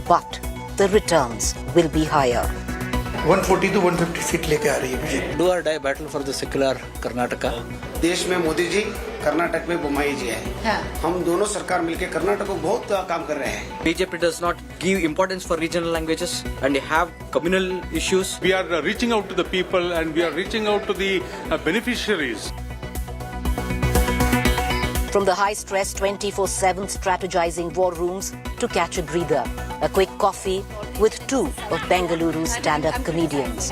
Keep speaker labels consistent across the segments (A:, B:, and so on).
A: but the returns will be higher.
B: 140 to 150 seat लेके आ रही है BJP.
C: Do or die battle for the secular Karnataka.
D: देश में मोदी जी, कर्नाटक में बोम्मई जी है। हम दोनों सरकार मिलकर कर्नाटक को बहुत काम कर रहे हैं।
C: BJP does not give importance for regional languages and they have communal issues.
E: We are reaching out to the people and we are reaching out to the beneficiaries.
A: From the high-stress 24/7 strategizing war rooms to catch a breather, a quick coffee with two of Bengaluru's stand-up comedians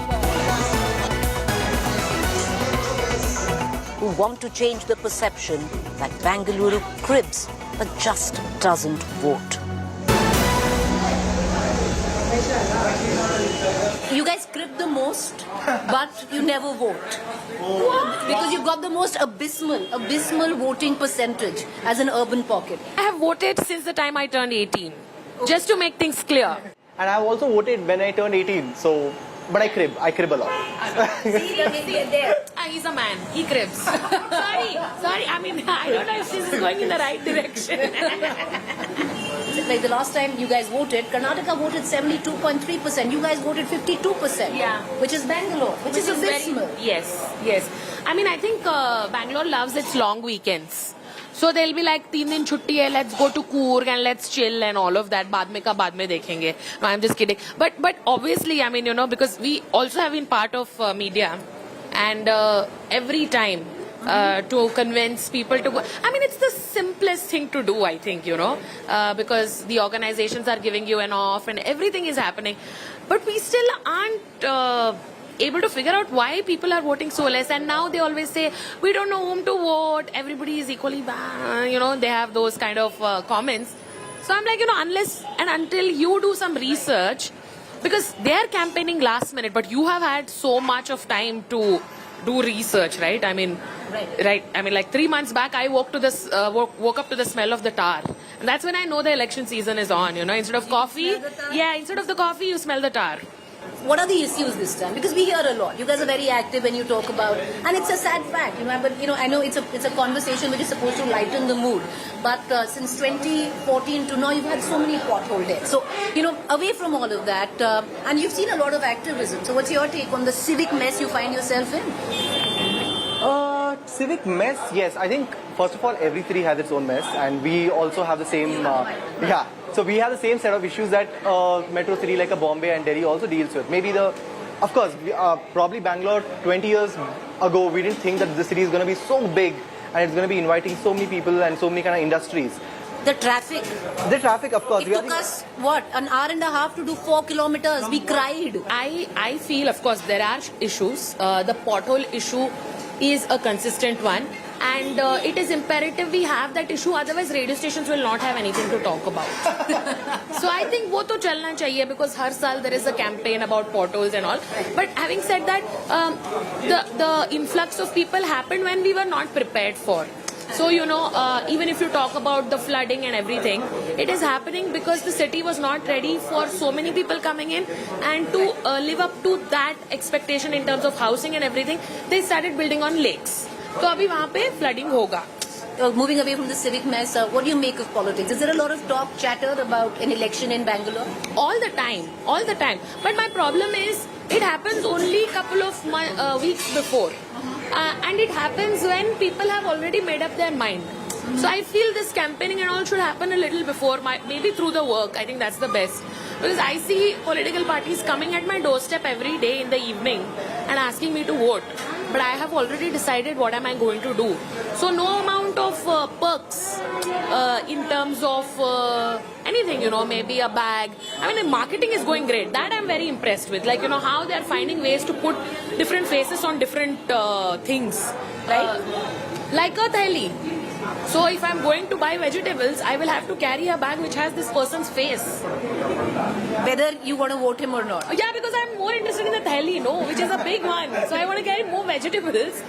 A: who want to change the perception that Bengaluru cribs but just doesn't vote.
F: You guys crib the most, but you never vote. Because you've got the most abysmal voting percentage as an urban pocket.
G: I have voted since the time I turned 18. Just to make things clear.
H: And I've also voted when I turned 18, so, but I crib a lot.
G: He's a man. He cribs. Sorry. I mean, I don't know if this is going in the right direction.
F: Like the last time you guys voted, Karnataka voted 72.3%. You guys voted 52%.
G: Yeah.
F: Which is Bangalore, which is abysmal.
G: Yes. I mean, I think Bangalore loves its long weekends. So they'll be like, 3 दिन छुट्टी है, let's go to Coorg and let's chill and all of that. बाद में का बाद में देखेंगे. No, I'm just kidding. But obviously, I mean, you know, because we also have been part of media, and every time to convince people to go. I mean, it's the simplest thing to do, I think, you know, because the organizations are giving you an off and everything is happening. But we still aren't able to figure out why people are voting so less. And now they always say, we don't know whom to vote. Everybody is equally bad. You know, they have those kind of comments. So I'm like, you know, unless and until you do some research, because they are campaigning last minute, but you have had so much of time to do research, right? I mean, right. I mean, like 3 months back, I woke up to the smell of the tar, and that's when I know the election season is on. You know, instead of coffee, instead of the coffee, you smell the tar.
F: What are the issues this time? Because we hear a lot. You guys are very active when you talk about, and it's a sad fact, you know. But you know, I know it's a conversation which is supposed to lighten the mood. But since 2014 to now, you've had so many pothole deaths. So you know, away from all of that, and you've seen a lot of activism. So what's your take on the civic mess you find yourself in?
H: Civic mess, yes. I think first of all, every city has its own mess, and we also have the same. So we have the same set of issues that metro city like a Bombay and Delhi also deals with. Maybe of course, probably Bangalore 20 years ago, we didn't think that the city is going to be so big and it's going to be inviting so many people and so many kind of industries.
F: The traffic, of course. It took us, what, an hour and a half to do 4 kilometers. We cried.
G: I feel, of course, there are issues. The pothole issue is a consistent one. And it is imperative we have that issue, otherwise radio stations will not have anything to talk about. So I think वो तो चलना चाहिए, because हर साल there is a campaign about potholes and all. But having said that, the influx of people happened when we were not prepared for. So, you know, even if you talk about the flooding and everything, it is happening because the city was not ready for so many people coming in, and to live up to that expectation in terms of housing and everything, they started building on lakes. तो अभी वहाँ पे flooding होगा.
F: Moving away from the civic mess, what do you make of politics? Is there a lot of talk, chatter about an election in Bangalore?
G: All the time. But my problem is, it happens only couple of weeks before. And it happens when people have already made up their mind. So I feel this campaigning and all should happen a little before, maybe through the work. I think that's the best. Because I see political parties coming at my doorstep every day in the evening and asking me to vote. But I have already decided what am I going to do. So no amount of perks in terms of anything, you know, maybe a bag. I mean, the marketing is going great. That I'm very impressed with. Like, you know, how they're finding ways to put different faces on different things. Like a thali. So if I'm going to buy vegetables, I will have to carry a bag which has this person's face.
F: Whether you want to vote him or not.
G: Yeah, because I'm more interested in the thali, no, which is a big one. So I want to carry more vegetables.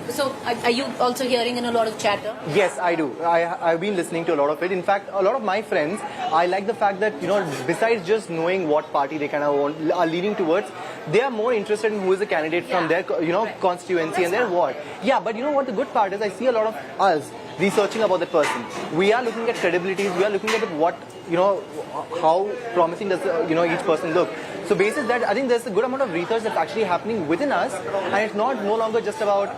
F: So are you also hearing in a lot of chatter?
H: Yes, I do. I've been listening to a lot of it. In fact, a lot of my friends, I like the fact that, you know, besides just knowing what party they kind of are leaning towards, they are more interested in who is the candidate from their, you know, constituency and their ward. Yeah, but you know what the good part is? I see a lot of us researching about that person. We are looking at credibilities. We are looking at what, how promising does each person look. So basis that, I think there's a good amount of research that's actually happening within us, and it's no longer just about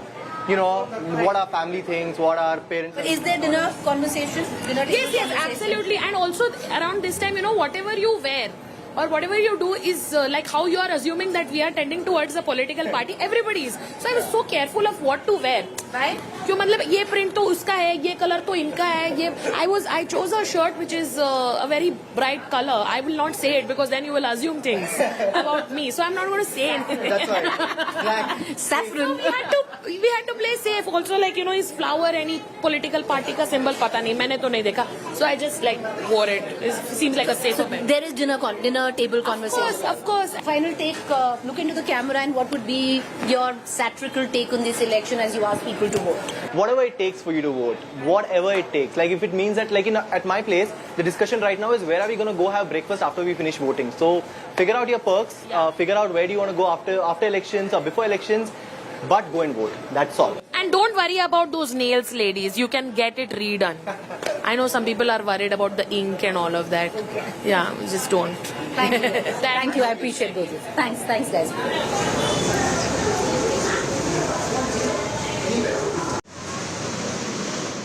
H: what our family thinks, what our parents.
F: Is there dinner conversation?
G: Yes, absolutely. And also around this time, whatever you wear or whatever you do is like how you are assuming that we are tending towards a political party. Everybody is. So I was so careful of what to wear.
F: Right?
G: क्यों मतलब ये print तो उसका है, ये color तो इनका है, ये I chose a shirt which is a very bright color. I will not say it because then you will assume things about me. So I'm not going to say anything.
H: That's right.
F: Saffron.
G: So we had to play safe. Also, like his flower, any political party का symbol पता नहीं, मैंने तो नहीं देखा. So I just wore it. It seems like a safer bet.
F: There is dinner table conversation.
G: Of course.
F: Final take, look into the camera, and what would be your satirical take on this election as you ask people to vote?
H: Whatever it takes for you to vote, whatever it takes. Like if it means that, at my place, the discussion right now is where are we going to go have breakfast after we finish voting. So figure out your perks, figure out where do you want to go after elections or before elections, but go and vote. That's all.
G: And don't worry about those nails, ladies. You can get it redone. I know some people are worried about the ink and all of that.
F: Okay.
G: Yeah, just don't.
F: Thank you. Thank you. I appreciate both of you. Thanks, guys.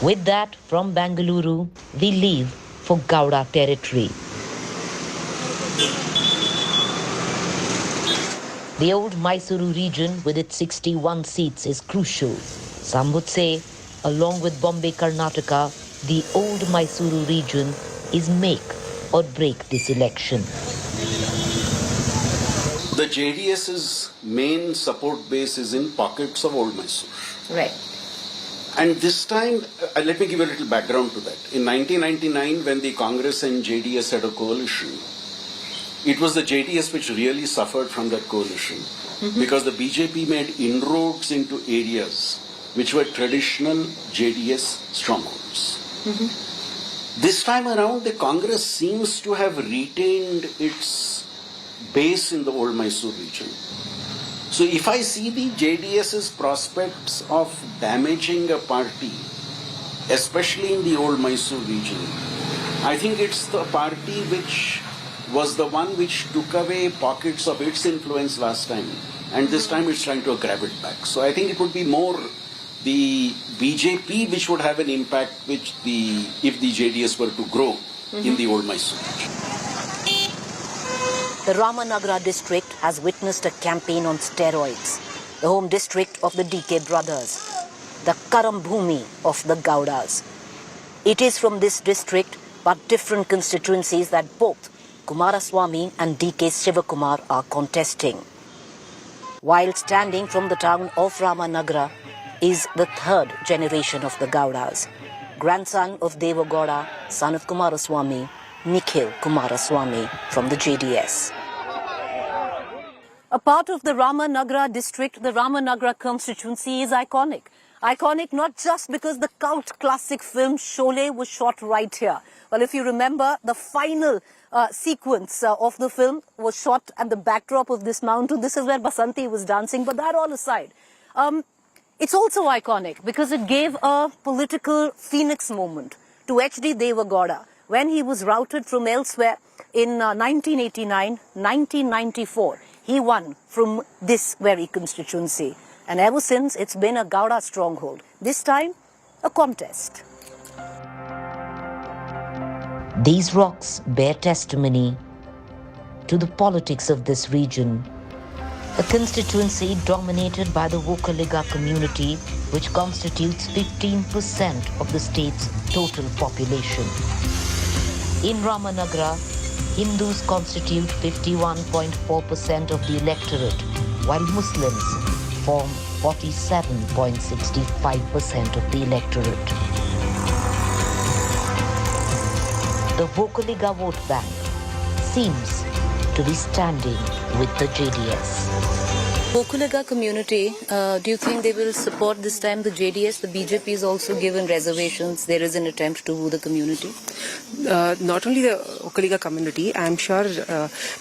A: With that, from Bengaluru, we leave for Gowda territory. The old Mysuru region with its 61 seats is crucial. Some would say, along with Bombay, Karnataka, the old Mysuru region is make or break this election.
I: The JDS's main support base is in pockets of old Mysore.
F: Right.
I: And this time, let me give a little background to that. In 1999, when the Congress and JDS had a coalition, it was the JDS which really suffered from that coalition because the BJP made inroads into areas which were traditional JDS strongholds. This time around, the Congress seems to have retained its base in the old Mysore region. So if I see the JDS's prospects of damaging a party, especially in the old Mysore region, I think it's the party which was the one which took away pockets of its influence last time, and this time it's trying to grab it back. So I think it would be more the BJP which would have an impact if the JDS were to grow in the old Mysore region.
A: The Ramanagara district has witnessed a campaign on steroids, the home district of the DK brothers, the Karambhumi of the Gowdas. It is from this district, but different constituencies, that both Kumaraswamy and DK Shivakumar are contesting. While standing from the town of Ramanagara is the third generation of the Gowdas, grandson of Devagowda, son of Kumaraswamy, Nikhil Kumaraswamy from the JDS. A part of the Ramanagara district, the Ramanagara constituency is iconic. Iconic not just because the cult classic film Sholay was shot right here. Well, if you remember, the final sequence of the film was shot at the backdrop of this mountain. This is where Basanti was dancing, but that all aside. It's also iconic because it gave a political phoenix moment to H.D. Devagowda when he was routed from elsewhere in 1989, 1994. He won from this very constituency. And ever since, it's been a Gowda stronghold. This time, a contest. These rocks bear testimony to the politics of this region. A constituency dominated by the Vokaliga community, which constitutes 15% of the state's total population. In Ramanagara, Hindus constitute 51.4% of the electorate, while Muslims form 47.65% of the electorate. The Vokaliga vote bank seems to be standing with the JDS. Vokuliga community, do you think they will support this time the JDS? The BJP is also given reservations. There is an attempt to woo the community.
J: Not only the Vokuliga community, I'm sure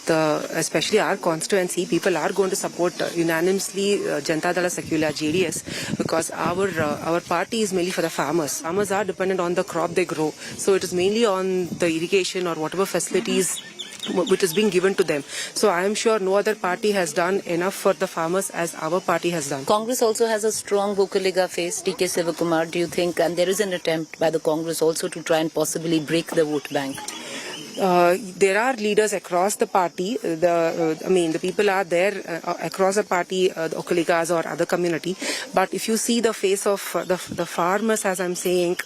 J: especially our constituency, people are going to support unanimously Janata Dala Secular JDS because our party is mainly for the farmers. Farmers are dependent on the crop they grow, so it is mainly on the irrigation or whatever facilities which is being given to them. So I am sure no other party has done enough for the farmers as our party has done.
A: Congress also has a strong Vokuliga face, TK Sivakumar. Do you think, and there is an attempt by the Congress also to try and possibly break the vote bank?
J: There are leaders across the party. The people are there across the party, the Vokuligas or other community. But if you see the face of the farmers, as I'm saying,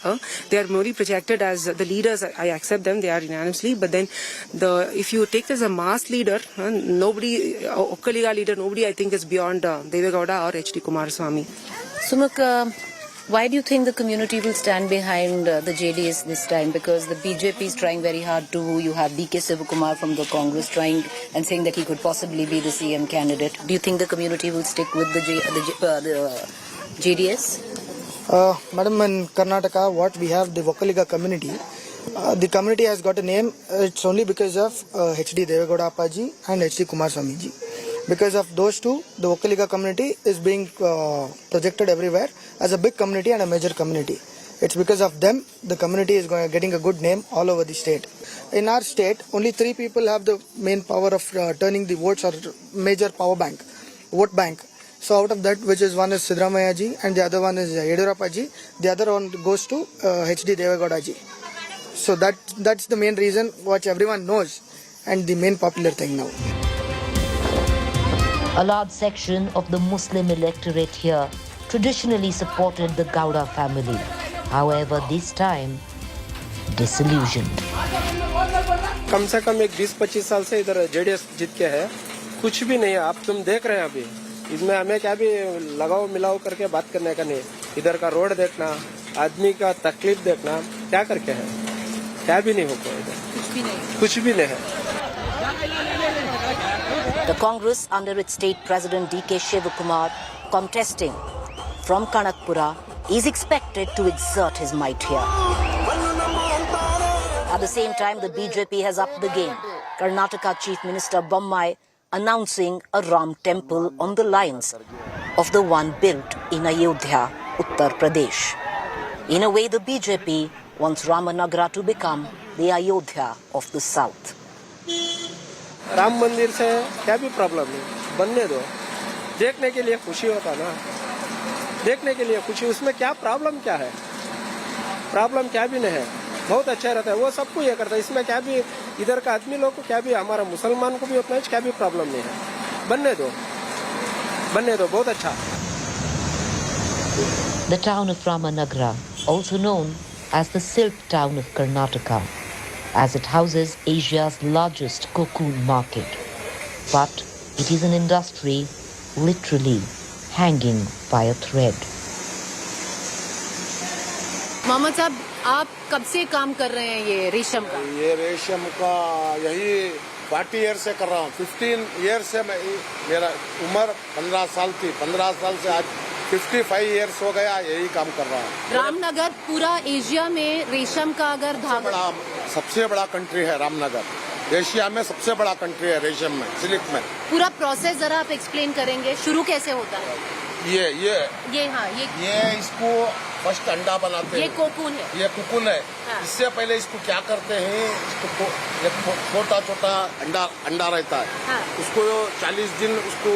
J: they are more projected as the leaders. I accept them; they are unanimously. But then, if you take as a mass leader, nobody, Vokuliga leader, nobody I think is beyond Deve Gowda or H.D. Kumaraswamy.
A: Sumak, why do you think the community will stand behind the JDS this time? Because the BJP is trying very hard to. You have DK Sivakumar from the Congress trying and saying that he could possibly be the CM candidate. Do you think the community will stick with the JDS?
B: Madam, in Karnataka, what we have the Vokuliga community. The community has got a name. It's only because of H.D. Deve Gowda Appaji and H.D. Kumaraswamy ji. Because of those two, the Vokuliga community is being projected everywhere as a big community and a major community. It's because of them the community is getting a good name all over the state. In our state, only 3 people have the main power of turning the votes or major vote bank. So out of that, which is one is Siddaramaiah ji and the other one is Yediyurappa ji, the other one goes to H.D. Deve Gowda ji. So that's the main reason what everyone knows and the main popular thing now.
K: A large section of the Muslim electorate here traditionally supported the Gowda family. However, this time, disillusioned.
L: कम से कम एक 20-25 साल से इधर JDS जीत के है, कुछ भी नहीं है. आप तुम देख रहे हैं अभी, इसमें हमें क्या भी लगाओ मिलाओ करके बात करने का नहीं. इधर का रोड देखना, आदमी का तकलीफ देखना, क्या करके है, क्या भी नहीं होगा इधर, कुछ भी नहीं है.
A: The Congress, under its state president DK Shivakumar, contesting from Kanakpura, is expected to exert his might here. At the same time, the BJP has upped the game. Karnataka Chief Minister Bommai announcing a Ram temple on the lines of the one built in Ayodhya, Uttar Pradesh. In a way, the BJP wants Ramanagra to become the Ayodhya of the South.
L: Ram मंदिर से क्या भी problem नहीं, बनने दो. देखने के लिए खुशी होता ना, देखने के लिए खुशी. उसमें क्या प्रॉब्लम क्या है, प्रॉब्लम क्या भी नहीं है, बहुत अच्छा रहता है. वो सबको ये करता है. इसमें क्या भी इधर का आदमी लोग को क्या भी, हमारा मुसलमान को भी उतना क्या भी प्रॉब्लम नहीं है. बनने दो, बनने दो, बहुत अच्छा.
K: The town of Ramanagra, also known as the Silk Town of Karnataka, as it houses Asia's largest cocoon market. But it is an industry literally hanging by a thread.
A: Mohammad साहब, आप कब से काम कर रहे हैं ये रेशम का?
D: ये रेशम का यही 40 ईयर से कर रहा हूँ. 15 ईयर से मैं, मेरा उम्र 15 साल थी. 15 साल से आज 55 ईयर्स हो गया यही काम कर रहा हूँ.
A: रामनगर पूरा एशिया में रेशम का अगर धागा,
D: सबसे बड़ा कंट्री है रामनगर. एशिया में सबसे बड़ा कंट्री है रेशम में, सिल्क में.
A: पूरा प्रोसेस जरा आप एक्सप्लेन करेंगे, शुरू कैसे होता है?
D: ये
A: हाँ,
D: ये इसको फर्स्ट अंडा बनाते हैं.
A: ये कोकून है.
D: ये कोकून है.
A: हाँ. इससे
D: पहले इसको क्या करते हैं, इसको छोटा छोटा अंडा रहता है.
A: हाँ.
D: उसको 40 दिन उसको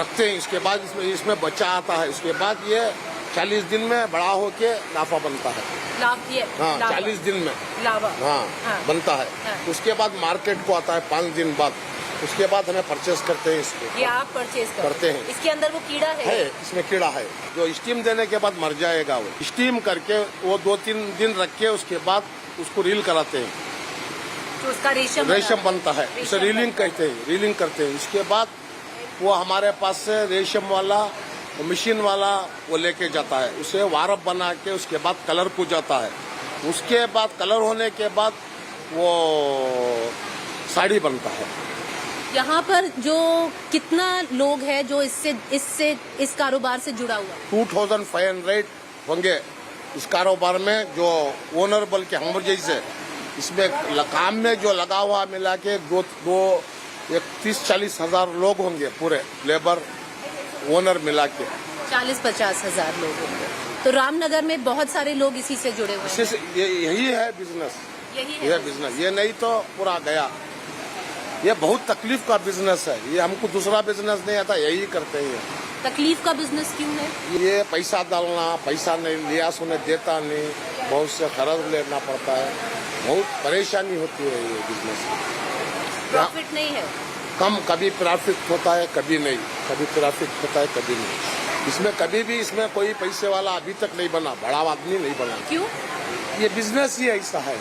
D: रखते हैं. इसके बाद इसमें बच्चा आता है. उसके बाद ये 40 दिन में बड़ा होके लाफा बनता है. हाँ, 40 दिन में
A: लावा.
D: हाँ, बनता है. उसके बाद मार्केट को आता है 5 दिन बाद. उसके बाद हमें परचेस करते हैं इसको.
A: ये आप परचेस
D: करते हैं.
A: इसके अंदर वो कीड़ा है,
D: इसमें कीड़ा है जो स्टीम देने के बाद मर जाएगा. वो स्टीम करके वो 2-3 दिन रख के उसके बाद उसको रील कराते हैं,
A: तो उसका
D: रेशम बनता है. उसे रीलिंग कहते हैं, रीलिंग करते हैं. उसके बाद वो हमारे पास से रेशम वाला मशीन वाला वो लेके जाता है. उसे वारप बना के उसके बाद कलर को जाता है. उसके बाद कलर होने के बाद वो साड़ी बनता है.
F: यहाँ पर जो कितना लोग है जो इस कारोबार से जुड़ा हुआ?
D: 2500 होंगे इस कारोबार में, जो ओनर बल्कि हम जैसे इसमें काम में जो लगा हुआ मिला के 30-40 हजार लोग होंगे, पूरे लेबर ओनर मिला के
F: 40-50 हजार लोग होंगे। तो रामनगर में बहुत सारे लोग इसी से जुड़े हुए हैं।
D: यही है बिजनेस, यही बिजनेस, ये नहीं तो पूरा गया। ये बहुत तकलीफ का बिजनेस है, ये हमको दूसरा बिजनेस नहीं आता, यही करते हैं।
F: तकलीफ का बिजनेस क्यों है?
D: ये पैसा डालना, पैसा नहीं लिया सुने देता नहीं, बहुत से खर्च लेना पड़ता है, बहुत परेशानी होती है ये बिजनेस में।
F: प्रॉफिट नहीं है,
D: कम, कभी प्रॉफिट होता है कभी नहीं, कभी प्रॉफिट होता है कभी नहीं। इसमें कभी भी इसमें कोई पैसे वाला अभी तक नहीं बना, बड़ा आदमी नहीं बना।
F: क्यों?
D: ये बिजनेस ही ऐसा है।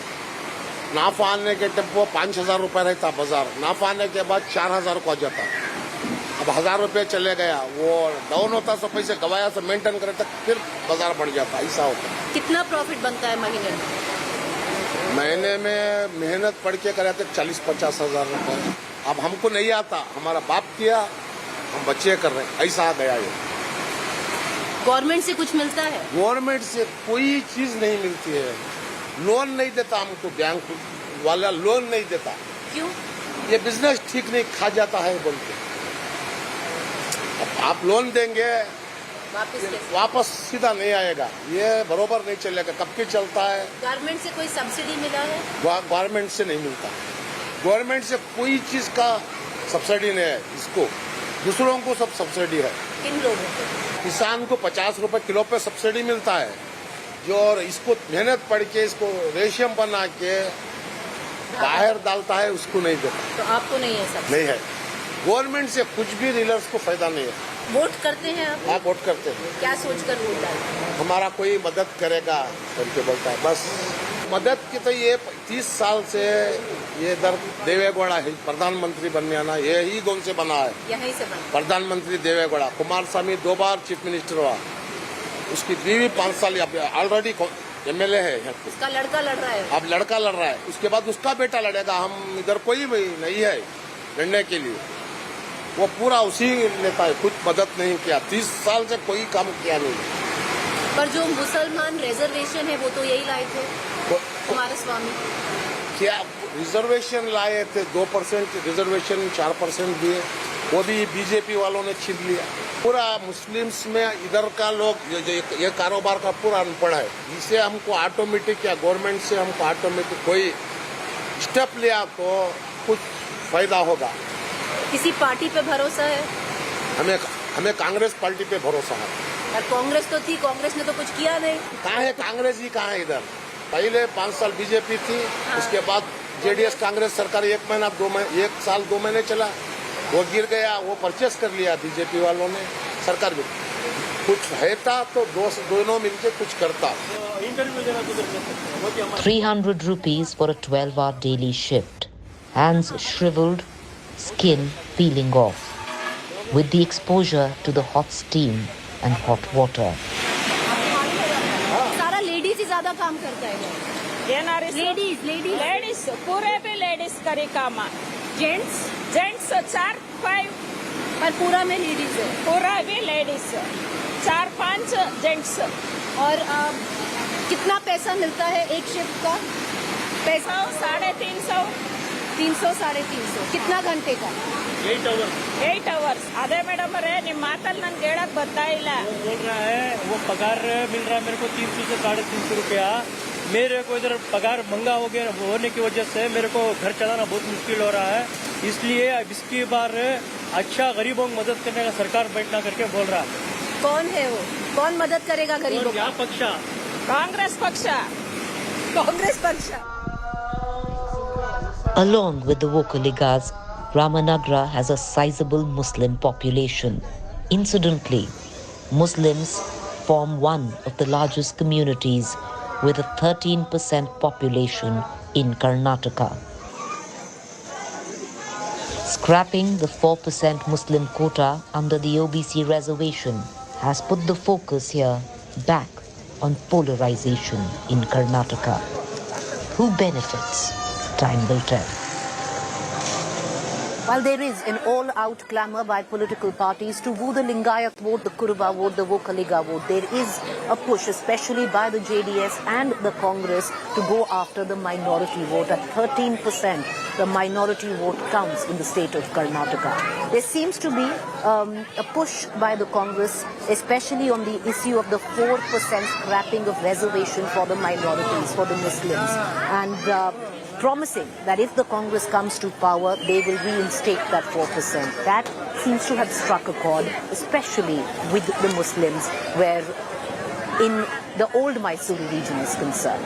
D: नाफा आने के तब वो 5000 रुपए रहता बाजार, नाफा आने के बाद 4000 को आ जाता। अब 1000 रुपए चले गया, वो डाउन होता, सो पैसे गवाया से मेंटेन करे तक फिर बाजार बढ़ जाता, ऐसा होता।
F: कितना प्रॉफिट बनता है महीने में?
D: महीने में मेहनत पढ़ के करे थे 40-50 हजार रुपए। अब हमको नहीं आता, हमारा बाप किया, हम बच्चे कर रहे हैं, ऐसा आ गया ये।
F: गवर्नमेंट से कुछ मिलता है?
D: गवर्नमेंट से कोई चीज नहीं मिलती है, लोन नहीं देता हमको, बैंक वाला लोन नहीं देता।
F: क्यों?
D: ये बिजनेस ठीक नहीं, खा जाता है बोलते। अब आप लोन देंगे वापस सीधा नहीं आएगा, ये बरोबर नहीं चलेगा, कब की चलता है।
F: गवर्नमेंट से कोई सब्सिडी मिला है?
D: गवर्नमेंट से नहीं मिलता, गवर्नमेंट से कोई चीज का सब्सिडी नहीं है। इसको दूसरों को सब सब्सिडी है।
F: किन लोगों को?
D: किसान को 50 रुपए किलो पे सब्सिडी मिलता है, जो इसको मेहनत पड़ के इसको रेशम बना के बाहर डालता है, उसको नहीं देता।
F: तो आपको नहीं है सब्सिडी?
D: नहीं है, गवर्नमेंट से कुछ भी डीलर्स को फायदा नहीं है।
F: वोट करते हैं आप?
D: आप वोट करते हैं।
F: क्या सोचकर वोट डालते हैं?
D: हमारा कोई मदद करेगा करके बोलता है, बस मदद की। तो ये 30 साल से ये इधर देवेगौड़ा है प्रधानमंत्री बनने आना, यही गाँव से बना है,
F: यहीं से बना।
D: प्रधानमंत्री देवेगौड़ा। कुमार स्वामी 2 बार चीफ मिनिस्टर हुआ, उसकी बीवी 5 साल ऑलरेडी MLA है।
F: उसका लड़का लड़ रहा है।
D: अब लड़का लड़ रहा है, उसके बाद उसका बेटा लड़ेगा। हम इधर कोई भी नहीं है लड़ने के लिए, वो पूरा उसी नेता है, कुछ मदद नहीं किया, 30 साल से कोई काम किया नहीं।
F: पर जो मुसलमान रिजर्वेशन है वो तो यही लाए थे कुमार स्वामी।
D: क्या रिजर्वेशन लाए थे? 2% रिजर्वेशन, 4% दिए, वो भी बीजेपी वालों ने छीन लिया। पूरा मुस्लिम्स में इधर का लोग ये कारोबार का पूरा अनपढ़ है। इसे हमको ऑटोमेटिक या गवर्नमेंट से हमको ऑटोमेटिक कोई स्टेप लिया तो कुछ फायदा होगा।
F: किसी पार्टी पे भरोसा है?
D: हमें कांग्रेस पार्टी पे भरोसा है।
F: और कांग्रेस तो थी, कांग्रेस ने तो कुछ किया नहीं।
D: कहाँ है कांग्रेस ही, कहाँ है इधर? पहले 5 साल बीजेपी थी, उसके बाद जेडीएस कांग्रेस सरकार 1 साल 2 महीने चला, वो गिर गया, वो परचेस कर लिया बीजेपी वालों ने, सरकार भी कुछ है था तो दोनों मिलकर कुछ करता।
K: 300 rupees for a 12-hour daily shift. Hands shriveled, skin peeling off. With the exposure to the hot steam and hot water.
F: सारा लेडीज ही ज्यादा काम करता है।
M: लेडीज पूरे भी लेडीज करी काम। जेंट्स 4-5
F: पर पूरा में लेडीज है।
M: पूरा भी लेडीज 4-5 जेंट्स।
F: और कितना पैसा मिलता है एक शिफ्ट का? पैसा
M: 350
F: 300-350। कितना घंटे का?
M: 8 hours। अरे मैडम रे निम मातल नन गेड़क बताइला।
N: बोल रहा है वो पगार मिल रहा है मेरे को 300 से 350 रुपया। मेरे को इधर पगार महंगा हो गया होने की वजह से मेरे को घर चलाना बहुत मुश्किल हो रहा है, इसलिए अब इसकी बार अच्छा गरीबों की मदद करने का सरकार बैठना करके बोल रहा है।
F: कौन है वो? कौन मदद करेगा गरीबों?
N: क्या पक्षा?
M: कांग्रेस पक्षा।
F: कांग्रेस पक्षा।
K: Along with the Vokaligas, Ramanagra has a sizable Muslim population. Incidentally, Muslims form one of the largest communities with a 13% population in Karnataka. Scrapping the 4% Muslim quota under the OBC reservation has put the focus here back on polarization in Karnataka. Who benefits? Time will tell.
A: While there is an all-out clamour by political parties to woo the Lingayat vote, the Kuruba vote, the Vokaliga vote, there is a push, especially by the JDS and the Congress, to go after the minority vote. At 13%, the minority vote counts in the state of Karnataka. There seems to be a push by the Congress, especially on the issue of the 4% scrapping of reservation for the minorities, for the Muslims, and promising that if the Congress comes to power, they will reinstate that 4%. That seems to have struck a chord, especially with the Muslims, where in the old Mysuru region is concerned.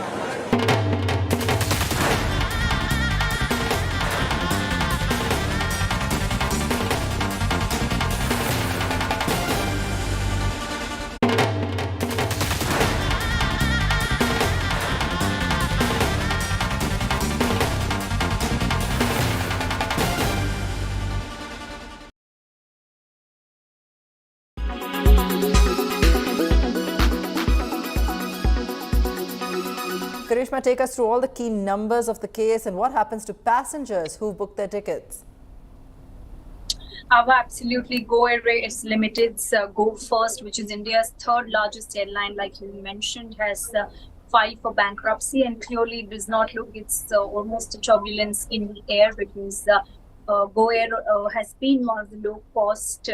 O: Karishma, take us through all the key numbers of the case and what happens to passengers who booked their tickets.
P: Absolutely. Go Air is limited. Go First, which is India's third largest airline, like you mentioned, has filed for bankruptcy, and clearly it does not look it's almost a turbulence in the air, because Go Air has been one of the low-cost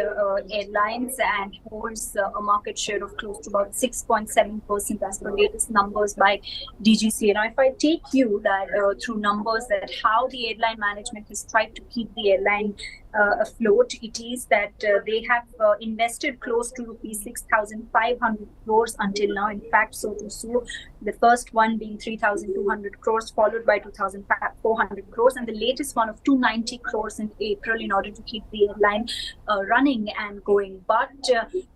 P: airlines and holds a market share of close to about 6.7% as per latest numbers by DGCA. Now, if I take you that through numbers that how the airline management has tried to keep the airline afloat, it is that they have invested close to rupees 6,500 crores until now. In fact, so the first one being 3,200 crores, followed by 2,400 crores, and the latest one of 290 crores in April, in order to keep the airline running and going. But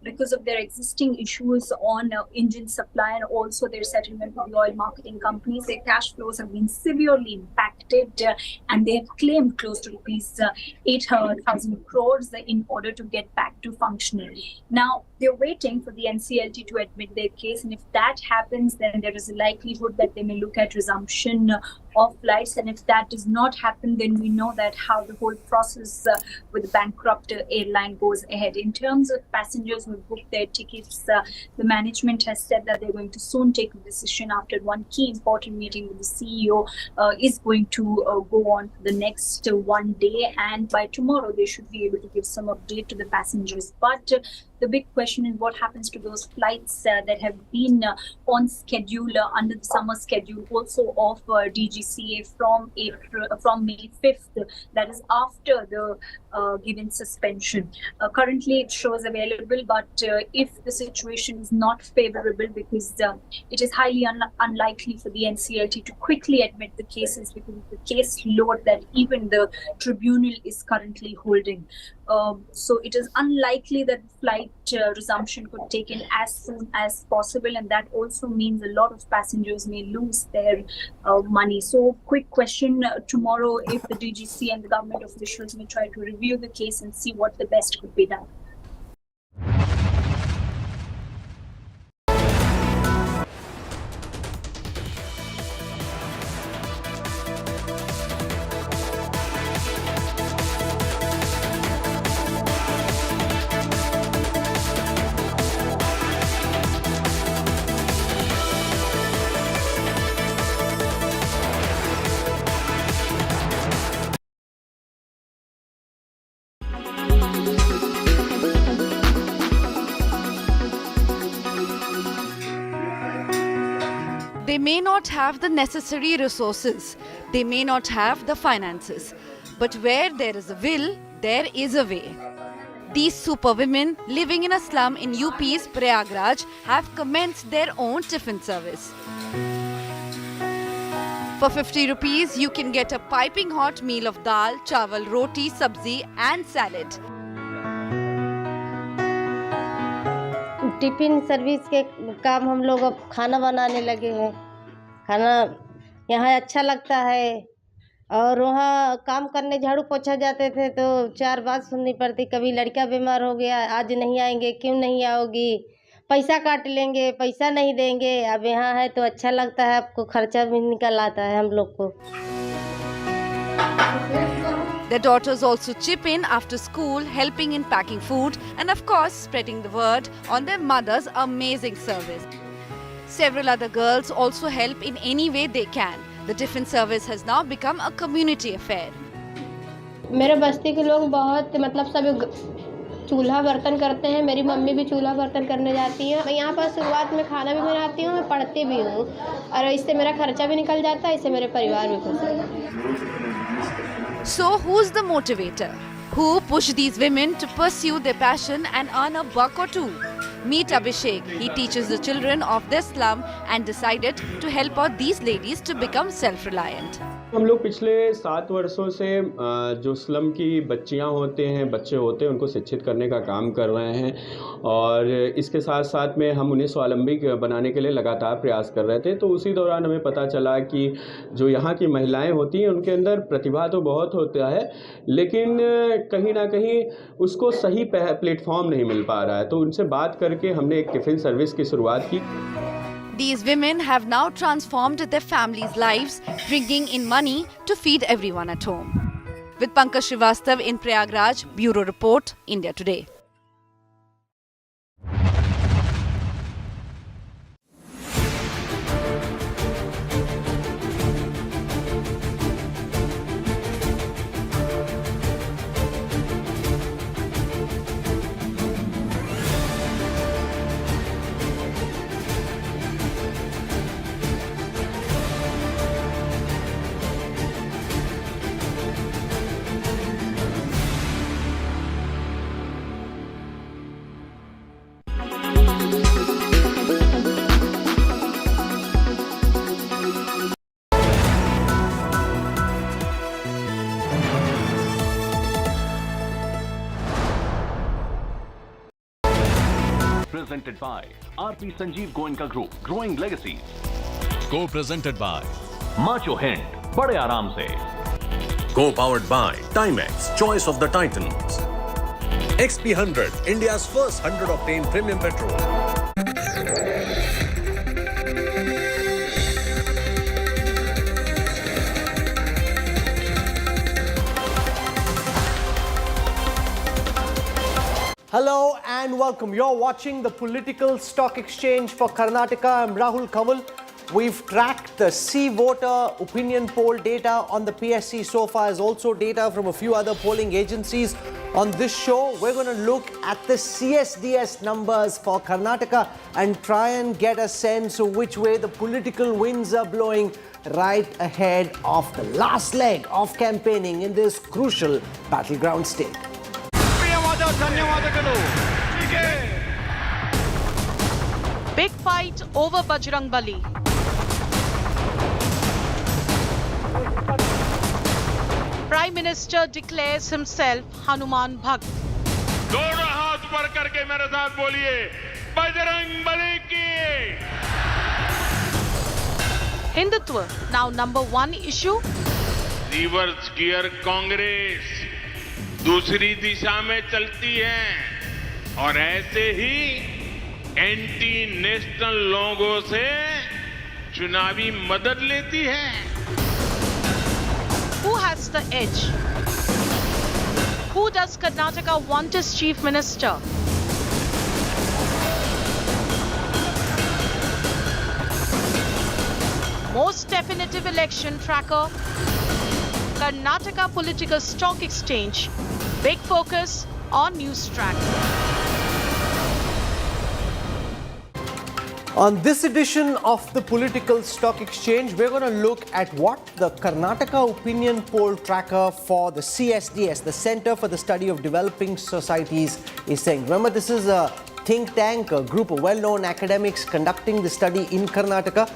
P: because of their existing issues on engine supply and also their settlement with the oil marketing companies, their cash flows have been severely impacted, and they have claimed close to rupees 8,000 crores in order to get back to functioning. Now, they're waiting for the NCLT to admit their case, and if that happens, then there is a likelihood that they may look at resumption of flights, and if that does not happen, then we know that how the whole process with the bankrupt airline goes ahead. In terms of passengers who booked their tickets, the management has said that they're going to soon take a decision after one key important meeting with the CEO is going to go on for the next one day, and by tomorrow they should be able to give some update to the passengers. But the big question is what happens to those flights that have been on schedule under the summer schedule, also of DGCA from May 5th, that is after the given suspension. Currently it shows available, but if the situation is not favorable, because it is highly unlikely for the NCLT to quickly admit the cases because of the case load that even the tribunal is currently holding. So it is unlikely that flight resumption could take in as soon as possible, and that also means a lot of passengers may lose their money. So quick question, tomorrow if the DGC and the government officials may try to review the case and see what the best could be done.
Q: They may not have the necessary resources, they may not have the finances, but where there is a will, there is a way. These superwomen living in a slum in UP's Prayagraj have commenced their own tiffin service. For 50 rupees, you can get a piping hot meal of dal, chawal, roti, sabzi and salad.
R: Tiffin service के काम हम लोग अब खाना बनाने लगे हैं। खाना यहाँ अच्छा लगता है, और वहाँ काम करने झाड़ू पोछा जाते थे तो चार बात सुननी पड़ती, कभी लड़का बीमार हो गया, आज नहीं आएंगे, क्यों नहीं आओगी, पैसा काट लेंगे, पैसा नहीं देंगे। अब यहाँ है तो अच्छा लगता है, आपको खर्चा भी निकल आता है हम लोग को।
Q: Their daughters also chip in after school, helping in packing food and of course spreading the word on their mother's amazing service. Several other girls also help in any way they can. The tiffin service has now become a community affair.
R: मेरे बस्ती के लोग बहुत मतलब सब चूल्हा बर्तन करते हैं। मेरी मम्मी भी चूल्हा बर्तन करने जाती हैं। मैं यहाँ पर शुरुआत में खाना भी बनाती हूँ, मैं पढ़ती भी हूँ और इससे मेरा खर्चा भी निकल जाता है, इससे मेरे परिवार भी खुश है।
Q: So who's the motivator? Who push these women to pursue their passion and earn a buck or two? Meet Abhishek. He teaches the children of this slum and decided to help out these ladies to become self-reliant.
S: हम लोग पिछले 7 वर्षों से जो slum की बच्चियां होते हैं, बच्चे होते हैं, उनको शिक्षित करने का काम कर रहे हैं और इसके साथ साथ में हम उन्हें स्वावलंबी बनाने के लिए लगातार प्रयास कर रहे थे। तो उसी दौरान हमें पता चला कि जो यहाँ की महिलाएं होती हैं उनके अंदर प्रतिभा तो बहुत होता है, लेकिन कहीं ना कहीं उसको सही प्लेटफॉर्म नहीं मिल पा रहा है। तो उनसे बात करके हमने एक टिफ़िन सर्विस की शुरुआत की।
Q: These women have now transformed their families' lives, bringing in money to feed everyone at home. With Pankaj Srivastav in Prayagraj, Bureau Report, India Today.
T: Presented by RP Sanjeev Goenka Group, Growing Legacies.
U: Co-presented by
T: Macho Hint, बड़े आराम से.
U: Co-powered by Timex, Choice of the Titans. XP100, India's first 100-octane premium petrol.
V: Hello and welcome. You're watching the Political Stock Exchange for Karnataka. I'm Rahul Kanwal. We've tracked the C-Voter opinion poll data on the PSC so far, as also data from a few other polling agencies. On this show, we're going to look at the CSDS numbers for Karnataka and try and get a sense of which way the political winds are blowing right ahead of the last leg of campaigning in this crucial battleground state.
W: Big fight over Bajrang Bali. Prime Minister declares himself Hanuman Bhakt.
X: दोनों हाथ ऊपर करके मेरे साथ बोलिए, बजरंग बली की.
W: Hindutva, now number one issue.
X: Reverse gear Congress दूसरी दिशा में चलती है और ऐसे ही एंटी नेशनल लोगों से चुनावी मदद लेती है.
W: Who has the edge? Who does Karnataka want as Chief Minister? Most definitive election tracker, Karnataka Political Stock Exchange. Big focus on Newstrack.
V: On this edition of the Political Stock Exchange, we're going to look at what the Karnataka Opinion Poll Tracker for the CSDS, the Center for the Study of Developing Societies, is saying. Remember, this is a think tank, a group of well-known academics conducting the study in Karnataka.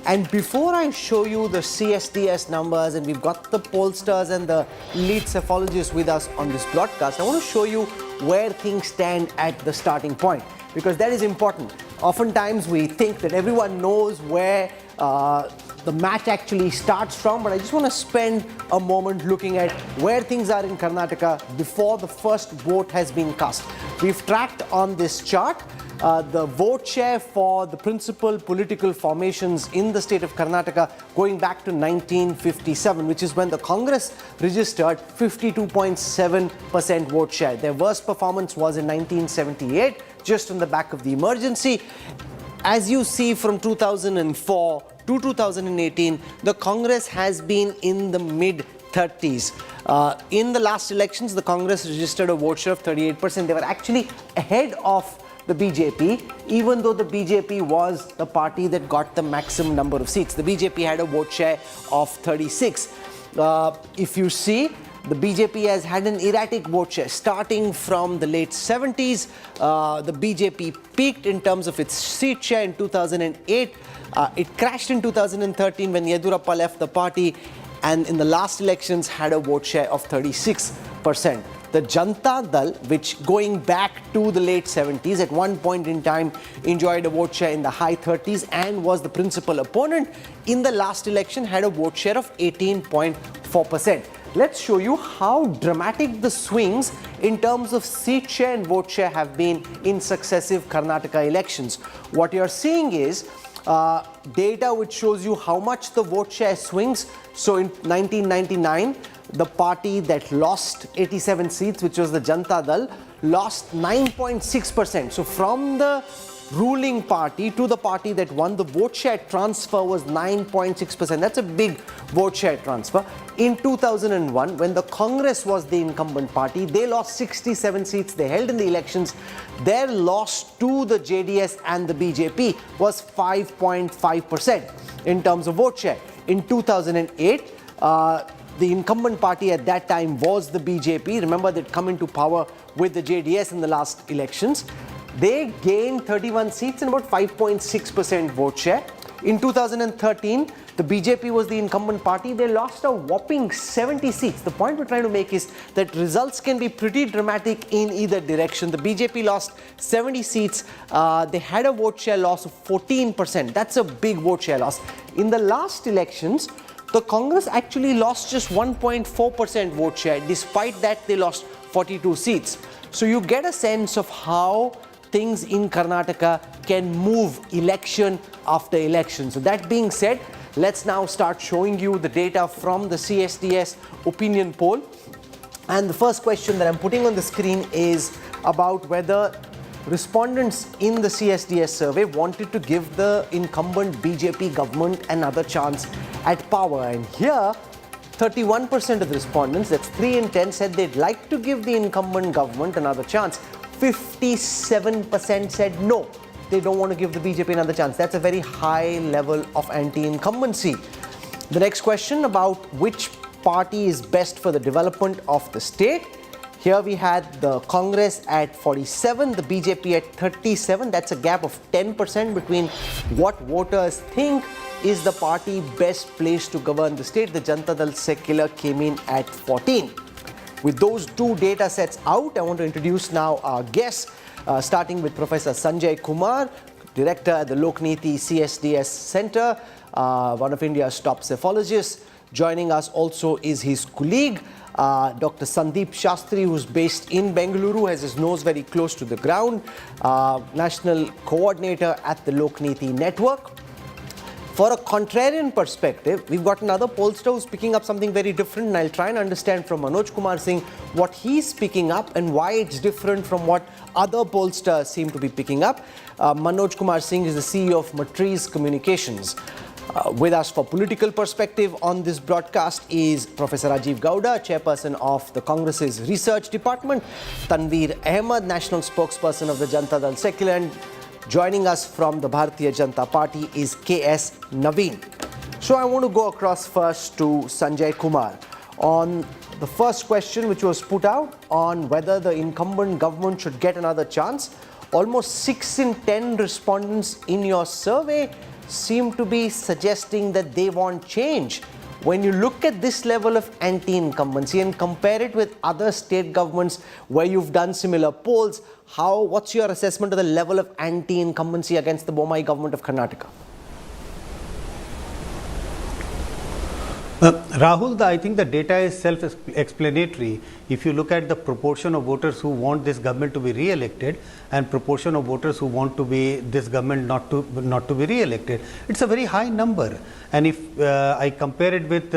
V: And before I show you the CSDS numbers, and we've got the pollsters and the lead psephologists with us on this broadcast, I want to show you where things stand at the starting point, because that is important. Oftentimes we think that everyone knows where the match actually starts from, but I just want to spend a moment looking at where things are in Karnataka before the first vote has been cast. We've tracked on this chart the vote share for the principal political formations in the state of Karnataka going back to 1957, which is when the Congress registered 52.7% vote share. Their worst performance was in 1978, just on the back of the emergency. As you see, from 2004 to 2018, the Congress has been in the mid-30s. In the last elections, the Congress registered a vote share of 38%. They were actually ahead of the BJP, even though the BJP was the party that got the maximum number of seats. The BJP had a vote share of 36. If you see, the BJP has had an erratic vote share starting from the late 70s. The BJP peaked in terms of its seat share in 2008. It crashed in 2013 when Yedurappa left the party, and in the last elections had a vote share of 36%. The Janata Dal, which going back to the late 70s, at one point in time enjoyed a vote share in the high 30s and was the principal opponent, in the last election had a vote share of 18.4%. Let's show you how dramatic the swings in terms of seat share and vote share have been in successive Karnataka elections. What you're seeing is data which shows you how much the vote share swings. So in 1999, the party that lost 87 seats, which was the Janata Dal, lost 9.6%. So from the ruling party to the party that won, the vote share transfer was 9.6%. That's a big vote share transfer. In 2001, when the Congress was the incumbent party, they lost 67 seats they held in the elections. Their loss to the JDS and the BJP was 5.5% in terms of vote share. In 2008, the incumbent party at that time was the BJP. Remember, they'd come into power with the JDS in the last elections. They gained 31 seats and about 5.6% vote share. In 2013, the BJP was the incumbent party. They lost a whopping 70 seats. The point we're trying to make is that results can be pretty dramatic in either direction. The BJP lost 70 seats. They had a vote share loss of 14%. That's a big vote share loss. In the last elections, the Congress actually lost just 1.4% vote share. Despite that, they lost 42 seats. So you get a sense of how things in Karnataka can move election after election. So that being said, let's now start showing you the data from the CSDS opinion poll. And the first question that I'm putting on the screen is about whether respondents in the CSDS survey wanted to give the incumbent BJP government another chance at power. And here, 31% of the respondents, that's 3 in 10, said they'd like to give the incumbent government another chance. 57% said no, they don't want to give the BJP another chance. That's a very high level of anti-incumbency. The next question about which party is best for the development of the state. Here we had the Congress at 47, the BJP at 37. That's a gap of 10% between what voters think is the party best placed to govern the state. The Janata Dal Secular came in at 14. With those two data sets out, I want to introduce now our guests, starting with Professor Sanjay Kumar, Director at the Lokniti CSDS Center, one of India's top psephologists. Joining us also is his colleague, Dr. Sandeep Shastri, who's based in Bengaluru, has his nose very close to the ground, National Coordinator at the Lokniti Network. For a contrarian perspective, we've got another pollster who's picking up something very different, and I'll try and understand from Manoj Kumar Singh what he's picking up and why it's different from what other pollsters seem to be picking up. Manoj Kumar Singh is the CEO of Matriz Communications. With us for political perspective on this broadcast is Professor Rajiv Gowda, Chairperson of the Congress's Research Department, Tanveer Ahmed, National Spokesperson of the Janata Dal Secular, and joining us from the Bharatiya Janata Party is K.S. Naveen. So I want to go across first to Sanjay Kumar on the first question which was put out on whether the incumbent government should get another chance. Almost 6 in 10 respondents in your survey seem to be suggesting that they want change. When you look at this level of anti-incumbency and compare it with other state governments where you've done similar polls, what's your assessment of the level of anti-incumbency against the Bommai government of Karnataka?
C: Rahul, I think the data is self-explanatory. If you look at the proportion of voters who want this government to be re-elected and proportion of voters who want to be this government not to be re-elected, it's a very high number. And if I compare it with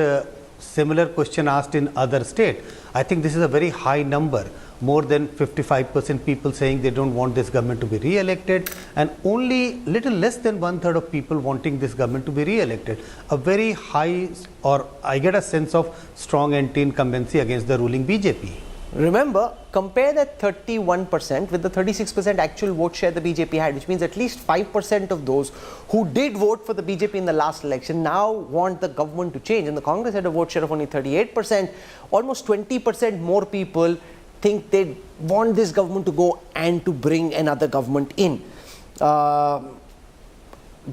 C: similar question asked in other state, I think this is a very high number. More than 55% people saying they don't want this government to be re-elected, and only little less than 1/3 of people wanting this government to be re-elected. A very high, or I get a sense of strong anti-incumbency against the ruling BJP.
V: Remember, compare that 31% with the 36% actual vote share the BJP had, which means at least 5% of those who did vote for the BJP in the last election now want the government to change. And the Congress had a vote share of only 38%. Almost 20% more people think they want this government to go and to bring another government in.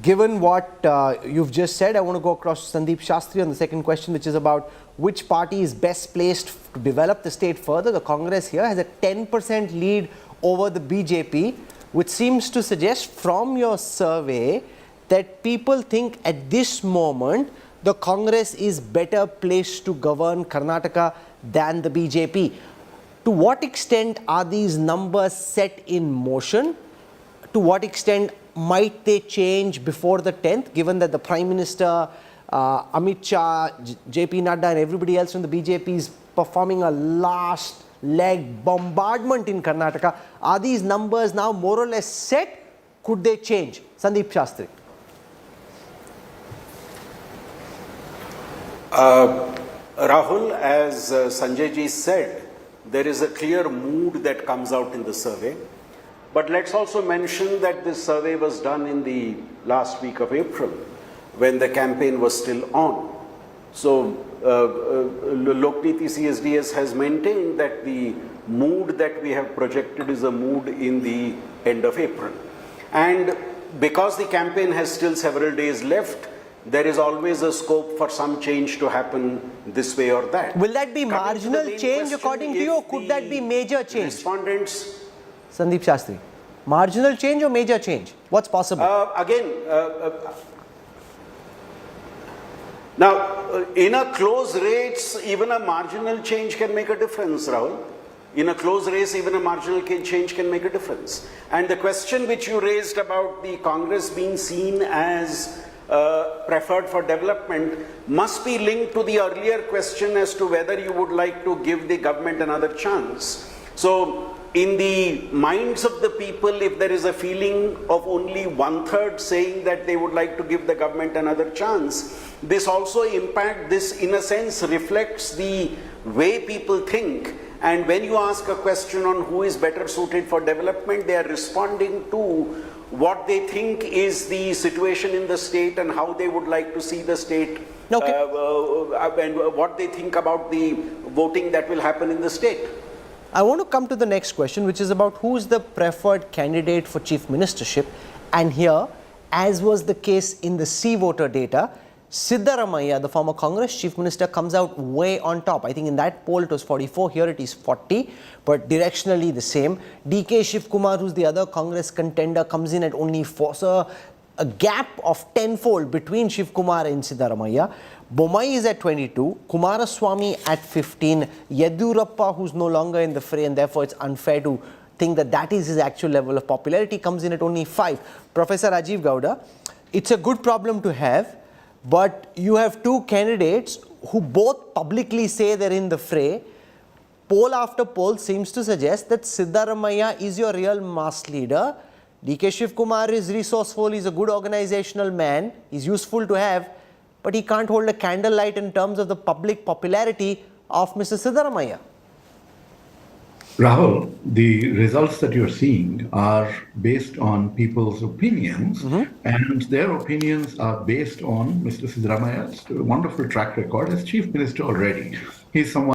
V: Given what you've just said, I want to go across to Sandeep Shastri on the second question, which is about which party is best placed to develop the state further. The Congress here has a 10% lead over the BJP, which seems to suggest from your survey that people think at this moment the Congress is better placed to govern Karnataka than the BJP. To what extent are these numbers set in motion? To what extent might they change before the 10th, given that the Prime Minister, Amit Shah, JP Nadda and everybody else from the BJP is performing a last leg bombardment in Karnataka? Are these numbers now more or less set? Could they change? Sandeep Shastri.
I: Rahul, as Sanjay ji said, there is a clear mood that comes out in the survey. But let's also mention that this survey was done in the last week of April, when the campaign was still on. So Lokniti CSDS has maintained that the mood that we have projected is a mood in the end of April. And because the campaign has still several days left, there is always a scope for some change to happen this way or that.
V: Will that be marginal change according to you, or could that be major change?
I: Respondents.
V: Sandeep Shastri, marginal change or major change? What's possible?
I: Now, in a close race, even a marginal change can make a difference, Rahul. In a close race, even a marginal change can make a difference. And the question which you raised about the Congress being seen as preferred for development must be linked to the earlier question as to whether you would like to give the government another chance. So, in the minds of the people, if there is a feeling of only 1/3 saying that they would like to give the government another chance, this also this in a sense reflects the way people think. And when you ask a question on who is better suited for development, they are responding to what they think is the situation in the state and how they would like to see the state, and what they think about the voting that will happen in the state.
V: I want to come to the next question, which is about who is the preferred candidate for chief ministership. And here, as was the case in the C-voter data, Siddaramaiah, the former Congress chief minister, comes out way on top. I think in that poll it was 44, here it is 40, but directionally the same. DK Shiv Kumar, who's the other Congress contender, comes in at only 4. So a gap of tenfold between Shiv Kumar and Siddaramaiah. Bommai is at 22, Kumaraswamy at 15, Yediyurappa, who's no longer in the fray, and therefore it's unfair to think that that is his actual level of popularity, comes in at only 5. Professor Rajiv Gowda, it's a good problem to have, but you have two candidates who both publicly say they're in the fray. Poll after poll seems to suggest that Siddaramaiah is your real mass leader. DK Shiv Kumar is resourceful, he's a good organizational man, he's useful to have, but he can't hold a candlelight in terms of the public popularity of Mr. Siddaramaiah.
E: Rahul, the results that you're seeing are based on people's opinions, and their opinions are based on Mr. Siddaramaiah's wonderful track record as Chief Minister already. He's someone